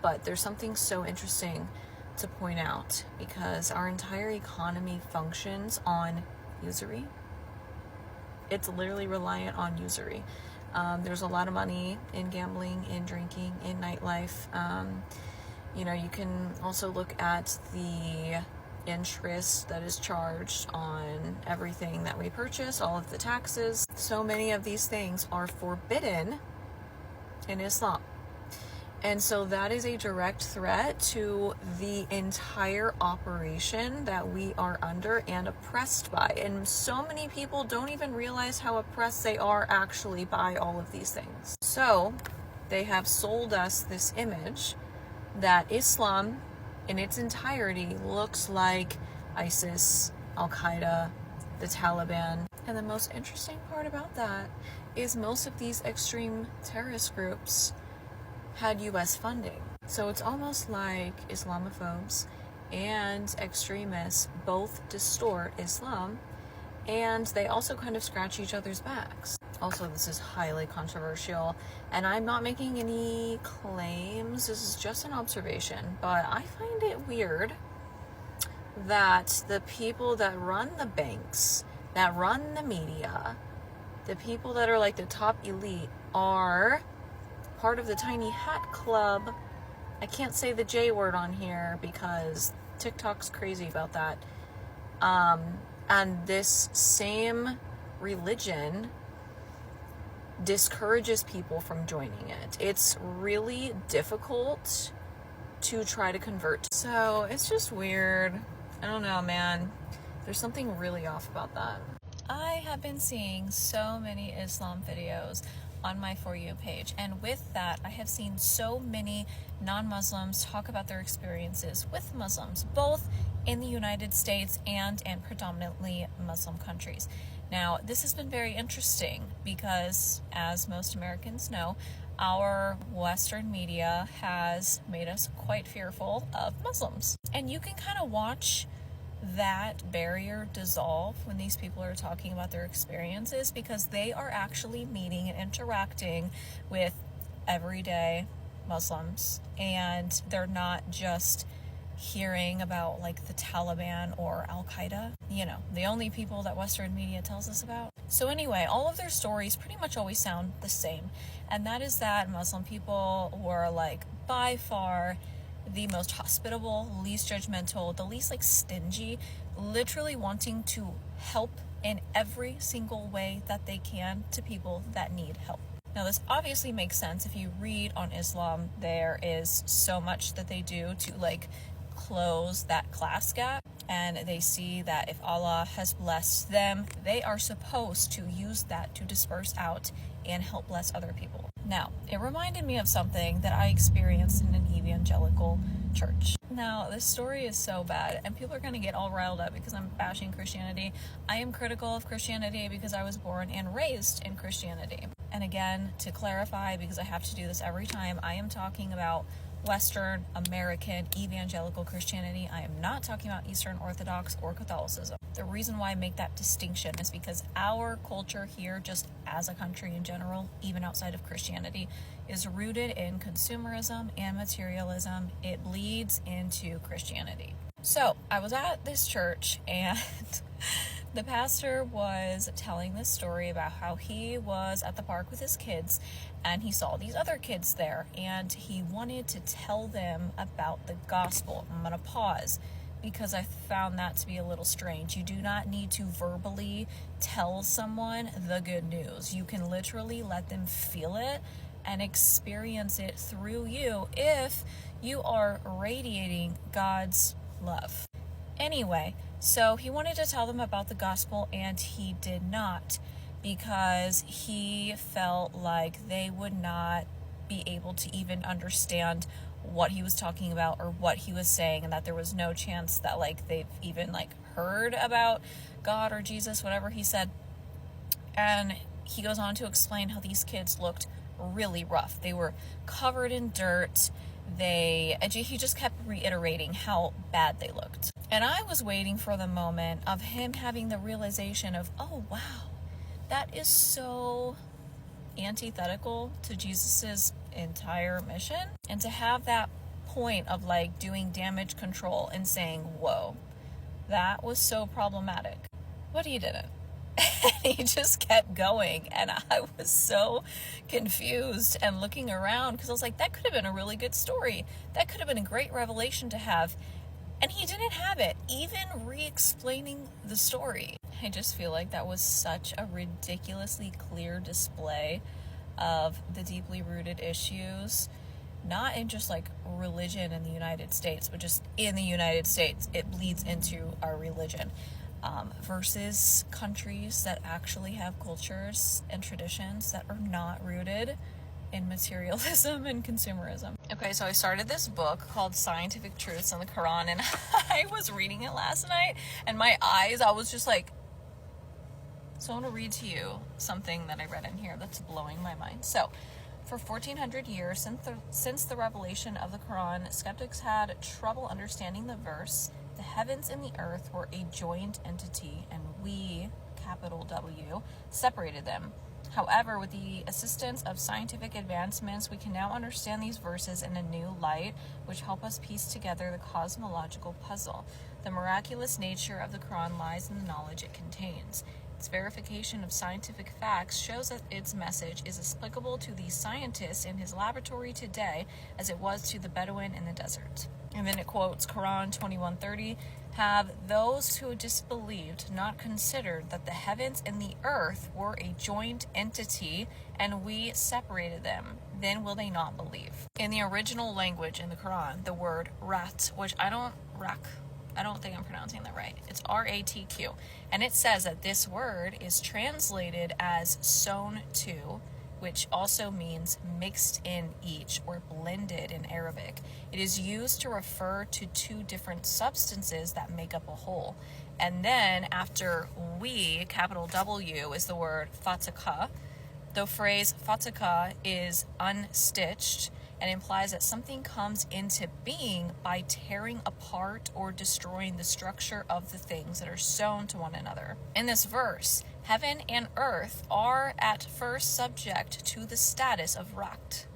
But there's something so interesting to point out, because our entire economy functions on usury. It's literally reliant on usury. There's a lot of money in gambling, in drinking, in nightlife. You can also look at the interest that is charged on everything that we purchase, all of the taxes. So many of these things are forbidden in Islam. And so that is a direct threat to the entire operation that we are under and oppressed by. And so many people don't even realize how oppressed they are actually by all of these things. So they have sold us this image that Islam in its entirety looks like ISIS, Al-Qaeda, the Taliban. And the most interesting part about that is most of these extreme terrorist groups had US funding. So it's almost like Islamophobes and extremists both distort Islam, and they also kind of scratch each other's backs. Also, this is highly controversial, and I'm not making any claims, this is just an observation, but I find it weird that the people that run the banks, that run the media, the people that are like the top elite are part of the tiny hat club. I can't say the J word on here because TikTok's crazy about that. And this same religion discourages people from joining it. It's really difficult to try to convert. So it's just weird. I don't know, man. There's something really off about that. I have been seeing so many Islam videos on my For You page, and with that I have seen so many non-Muslims talk about their experiences with Muslims, both in the United States and in predominantly Muslim countries. Now, this has been very interesting because, as most Americans know, our Western media has made us quite fearful of Muslims. And you can kind of watch that barrier dissolve when these people are talking about their experiences, because they are actually meeting and interacting with everyday Muslims, and they're not just hearing about like the Taliban or Al-Qaeda, the only people that Western media tells us about. So anyway, all of their stories pretty much always sound the same, and that is that Muslim people were like by far the most hospitable, least judgmental, the least stingy, literally wanting to help in every single way that they can to people that need help. Now, this obviously makes sense. If you read on Islam, there is so much that they do to close that class gap, and they see that if Allah has blessed them, they are supposed to use that to disperse out and help bless other people. Now, it reminded me of something that I experienced in an evangelical church. Now, this story is so bad, and people are going to get all riled up because I'm bashing Christianity. I am critical of Christianity because I was born and raised in Christianity. And again, to clarify, because I have to do this every time, I am talking about Western American evangelical Christianity. I am not talking about Eastern Orthodox or Catholicism. The reason why I make that distinction is because our culture here, just as a country in general, even outside of Christianity, is rooted in consumerism and materialism. It bleeds into Christianity. So I was at this church, and the pastor was telling this story about how he was at the park with his kids, and he saw these other kids there, and he wanted to tell them about the gospel. I'm going to pause because I found that to be a little strange. You do not need to verbally tell someone the good news. You can literally let them feel it and experience it through you if you are radiating God's love. Anyway, so he wanted to tell them about the gospel, and he did not, because he felt like they would not be able to even understand what he was talking about or what he was saying, and that there was no chance that they've even heard about God or Jesus, whatever he said. And he goes on to explain how these kids looked really rough. They were covered in dirt. He just kept reiterating how bad they looked. And I was waiting for the moment of him having the realization of, oh wow, that is so antithetical to Jesus's entire mission. And to have that point of like doing damage control and saying, whoa, that was so problematic. But he didn't. And he just kept going, and I was so confused and looking around because I was like, that could have been a really good story. That could have been a great revelation to have. And he didn't have it, even re-explaining the story. I just feel like that was such a ridiculously clear display of the deeply rooted issues, not in just like religion in the United States, but just in the United States. It bleeds into our religion. Versus countries that actually have cultures and traditions that are not rooted in materialism and consumerism. Okay, so I started this book called Scientific Truths in the Quran, and I was reading it last night, and my eyes, I was just like, so I want to read to you something that I read in here that's blowing my mind. So, for 1400 years, since the revelation of the Quran, skeptics had trouble understanding the verse, the heavens and the earth were a joint entity, and we, capital W, separated them. However, with the assistance of scientific advancements, we can now understand these verses in a new light, which help us piece together the cosmological puzzle. The miraculous nature of the Quran lies in the knowledge it contains. Its verification of scientific facts shows that its message is applicable to the scientist in his laboratory today as it was to the Bedouin in the desert. And then it quotes Quran 21:30, have those who disbelieved not considered that the heavens and the earth were a joint entity and we separated them? Then will they not believe? In the original language in the Quran, the word rat, which I don't think I'm pronouncing that right. It's RATQ. And it says that this word is translated as sewn to, which also means mixed in each or blended in Arabic. It is used to refer to two different substances that make up a whole. And then after we, capital W, is the word fataka. The phrase fataka is unstitched and implies that something comes into being by tearing apart or destroying the structure of the things that are sewn to one another. In this verse, heaven and earth are at first subject to the status of rakt.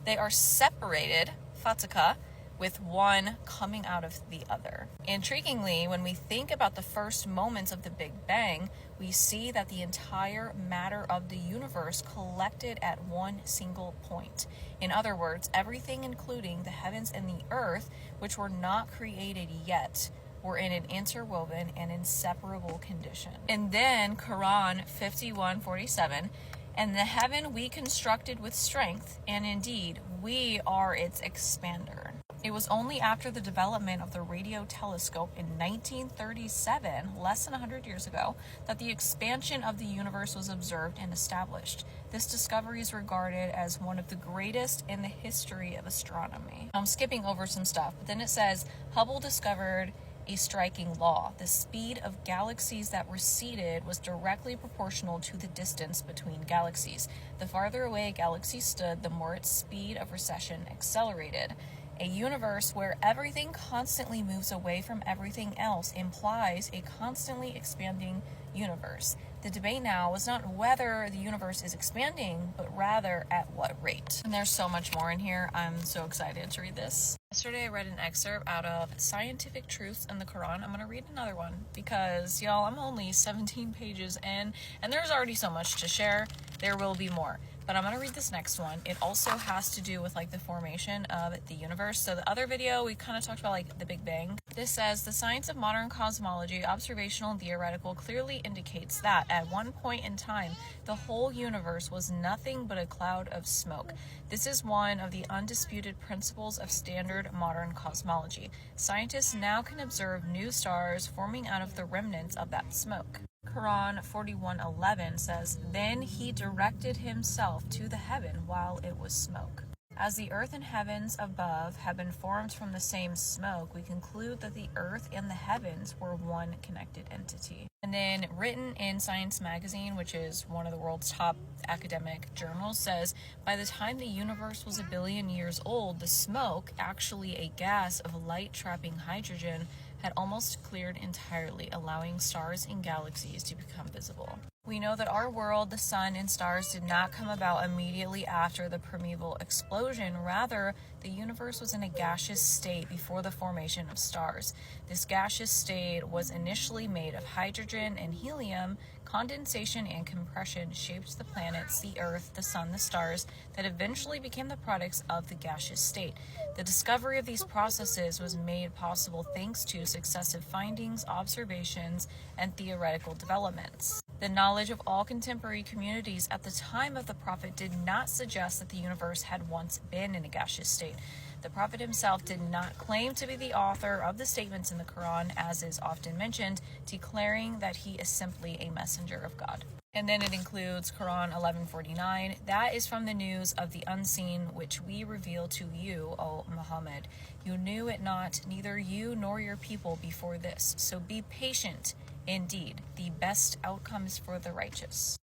They are separated, fataka, with one coming out of the other. Intriguingly, when we think about the first moments of the Big Bang, we see that the entire matter of the universe collected at one single point. In other words, everything including the heavens and the earth, which were not created yet, were in an interwoven and inseparable condition. And then Quran 51:47, and the heaven we constructed with strength, and indeed we are its expander. It was only after the development of the radio telescope in 1937, less than 100 years ago, that the expansion of the universe was observed and established. This discovery is regarded as one of the greatest in the history of astronomy. I'm skipping over some stuff, but then it says, Hubble discovered a striking law. The speed of galaxies that receded was directly proportional to the distance between galaxies. The farther away a galaxy stood, the more its speed of recession accelerated. A universe where everything constantly moves away from everything else implies a constantly expanding universe. The debate now is not whether the universe is expanding, but rather at what rate. And there's so much more in here. I'm so excited to read this. Yesterday I read an excerpt out of Scientific Truths in the Quran. I'm going to read another one because, y'all, I'm only 17 pages in, and there's already so much to share. There will be more. But I'm going to read this next one. It also has to do with like the formation of the universe. So the other video, we kind of talked about like the Big Bang. This says, the science of modern cosmology, observational and theoretical, clearly indicates that at one point in time, the whole universe was nothing but a cloud of smoke. This is one of the undisputed principles of standard modern cosmology. Scientists now can observe new stars forming out of the remnants of that smoke. Quran 41:11 says, then he directed himself to the heaven while it was smoke. As the earth and heavens above have been formed from the same smoke, we conclude that the earth and the heavens were one connected entity. And then written in Science magazine, which is one of the world's top academic journals, says, by the time the universe was 1 billion years old, the smoke, actually a gas of light-trapping hydrogen, had almost cleared entirely, allowing stars and galaxies to become visible. We know that our world, the sun and stars, did not come about immediately after the primeval explosion. Rather, the universe was in a gaseous state before the formation of stars. This gaseous state was initially made of hydrogen and helium. Condensation and compression shaped the planets, the earth, the sun, the stars, that eventually became the products of the gaseous state. The discovery of these processes was made possible thanks to successive findings, observations, and theoretical developments. The knowledge of all contemporary communities at the time of the prophet did not suggest that the universe had once been in a gaseous state. The prophet himself did not claim to be the author of the statements in the Quran, as is often mentioned, declaring that he is simply a messenger of God. And then it includes Quran 11:49. That is from the news of the unseen, which we reveal to you, O Muhammad. You knew it not, neither you nor your people before this. So be patient. Indeed, the best outcome is for the righteous.